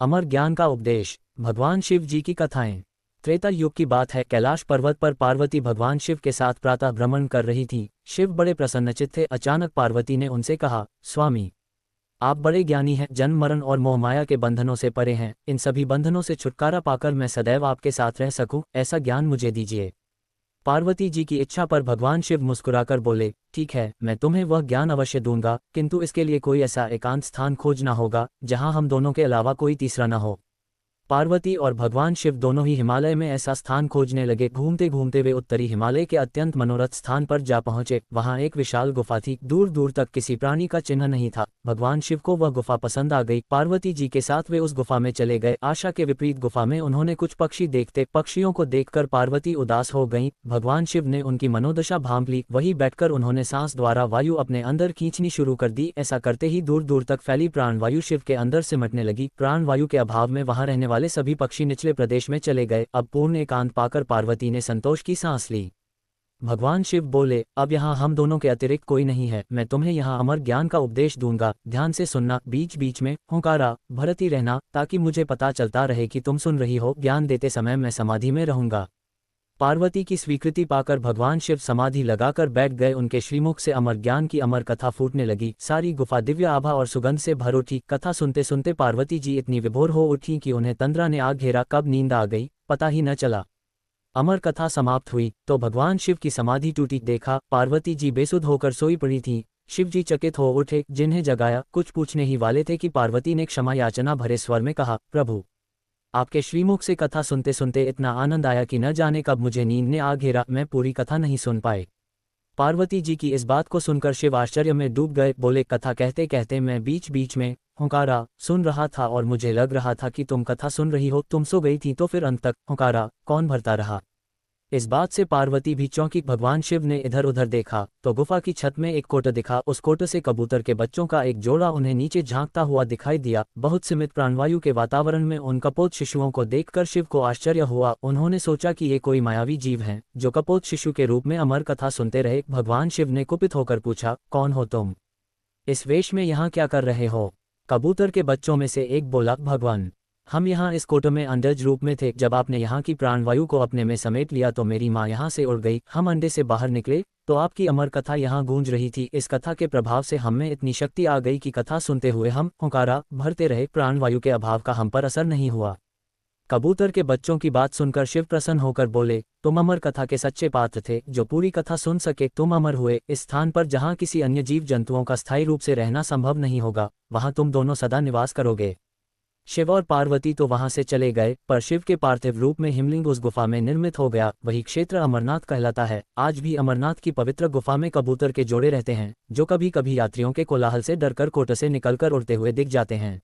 अमर ज्ञान का उपदेश। भगवान शिव जी की कथाएं। त्रेता युग की बात है। कैलाश पर्वत पर पार्वती भगवान शिव के साथ प्रातः भ्रमण कर रही थी। शिव बड़े प्रसन्नचित्त थे। अचानक पार्वती ने उनसे कहा, स्वामी, आप बड़े ज्ञानी हैं, जन्म मरण और मोहमाया के बंधनों से परे हैं। इन सभी बंधनों से छुटकारा पाकर मैं सदैव आपके साथ रह सकूं, ऐसा ज्ञान मुझे दीजिए। पार्वती जी की इच्छा पर भगवान शिव मुस्कुराकर बोले, ठीक है, मैं तुम्हें वह ज्ञान अवश्य दूंगा, किंतु इसके लिए कोई ऐसा एकांत स्थान खोजना होगा जहां हम दोनों के अलावा कोई तीसरा न हो। पार्वती और भगवान शिव दोनों ही हिमालय में ऐसा स्थान खोजने लगे। घूमते घूमते वे उत्तरी हिमालय के अत्यंत मनोरथ स्थान पर जा पहुंचे। वहां एक विशाल गुफा थी। दूर दूर तक किसी प्राणी का चिन्ह नहीं था। भगवान शिव को वह गुफा पसंद आ गई। पार्वती जी के साथ वे उस गुफा में चले गए। आशा के विपरीत गुफा में उन्होंने कुछ पक्षी देखते। पक्षियों को देखकर पार्वती उदास हो गईं। भगवान शिव ने उनकी मनोदशा भांप ली। वहीं बैठकर उन्होंने सांस द्वारा वायु अपने अंदर खींचनी शुरू कर दी। ऐसा करते ही दूर दूर तक फैली प्राणवायु शिव के अंदर सिमटने लगी। प्राणवायु के अभाव में वहां रहने वाले सभी पक्षी निचले प्रदेश में चले गए। अब पूर्ण एकांत पाकर पार्वती ने संतोष की सांस ली। भगवान शिव बोले, अब यहाँ हम दोनों के अतिरिक्त कोई नहीं है। मैं तुम्हें यहाँ अमर ज्ञान का उपदेश दूंगा, ध्यान से सुनना। बीच बीच में हुंकारा भरती रहना, ताकि मुझे पता चलता रहे कि तुम सुन रही हो। ज्ञान देते समय मैं समाधि में रहूंगा। पार्वती की स्वीकृति पाकर भगवान शिव समाधि लगाकर बैठ गए। उनके श्रीमुख से अमर ज्ञान की अमर कथा फूटने लगी। सारी गुफा दिव्य आभा और सुगंध से भर उठी। कथा सुनते सुनते पार्वती जी इतनी विभोर हो उठी कि उन्हें तंद्रा ने आग घेरा। कब नींद आ गई पता ही न चला। अमर कथा समाप्त हुई तो भगवान शिव की समाधि टूटी। देखा, पार्वती जी बेसुध होकर सोई पड़ी थीं। शिव जी चकित हो उठे। जिन्हें जगाया कुछ पूछने ही वाले थे कि पार्वती ने क्षमा याचना भरे स्वर में कहा, प्रभु, आपके श्रीमुख से कथा सुनते सुनते इतना आनंद आया कि न जाने कब मुझे नींद ने आ घेरा। मैं पूरी कथा नहीं सुन पाए। पार्वती जी की इस बात को सुनकर शिव आश्चर्य में डूब गए। बोले, कथा कहते कहते मैं बीच बीच में हुंकारा सुन रहा था और मुझे लग रहा था कि तुम कथा सुन रही हो। तुम सो गई थी तो फिर अंत तक हुंकारा कौन भरता रहा। इस बात से पार्वती भी चौंकी। भगवान शिव ने इधर उधर देखा तो गुफा की छत में एक कोट दिखा। उस कोट से कबूतर के बच्चों का एक जोड़ा उन्हें नीचे झांकता हुआ दिखाई दिया। बहुत सीमित प्राणवायु के वातावरण में उन कपोत शिशुओं को देखकर शिव को आश्चर्य हुआ। उन्होंने सोचा कि ये कोई मायावी जीव हैं जो कपोत शिशु के रूप में अमर कथा सुनते रहे। भगवान शिव ने कुपित होकर पूछा, कौन हो तुम? इस वेश में यहाँ क्या कर रहे हो? कबूतर के बच्चों में से एक बोला, भगवान, हम यहाँ इस कोट में अंडज रूप में थे। जब आपने यहाँ की प्राणवायु को अपने में समेट लिया तो मेरी माँ यहाँ से उड़ गई। हम अंडे से बाहर निकले तो आपकी अमर कथा यहाँ गूंज रही थी। इस कथा के प्रभाव से हम में इतनी शक्ति आ गई कि कथा सुनते हुए हम हुंकारा भरते रहे। प्राणवायु के अभाव का हम पर असर नहीं हुआ। कबूतर के बच्चों की बात सुनकर शिव प्रसन्न होकर बोले, तुम अमर कथा के सच्चे पात्र थे जो पूरी कथा सुन सके। तुम अमर हुए इस स्थान पर जहाँ किसी अन्य जीव जंतुओं का स्थायी रूप से रहना संभव नहीं होगा। वहाँ तुम दोनों सदा निवास करोगे। शिव और पार्वती तो वहां से चले गए, पर शिव के पार्थिव रूप में हिमलिंग उस गुफा में निर्मित हो गया। वही क्षेत्र अमरनाथ कहलाता है। आज भी अमरनाथ की पवित्र गुफा में कबूतर के जोड़े रहते हैं जो कभी कभी यात्रियों के कोलाहल से डरकर कोट से निकलकर उड़ते हुए दिख जाते हैं।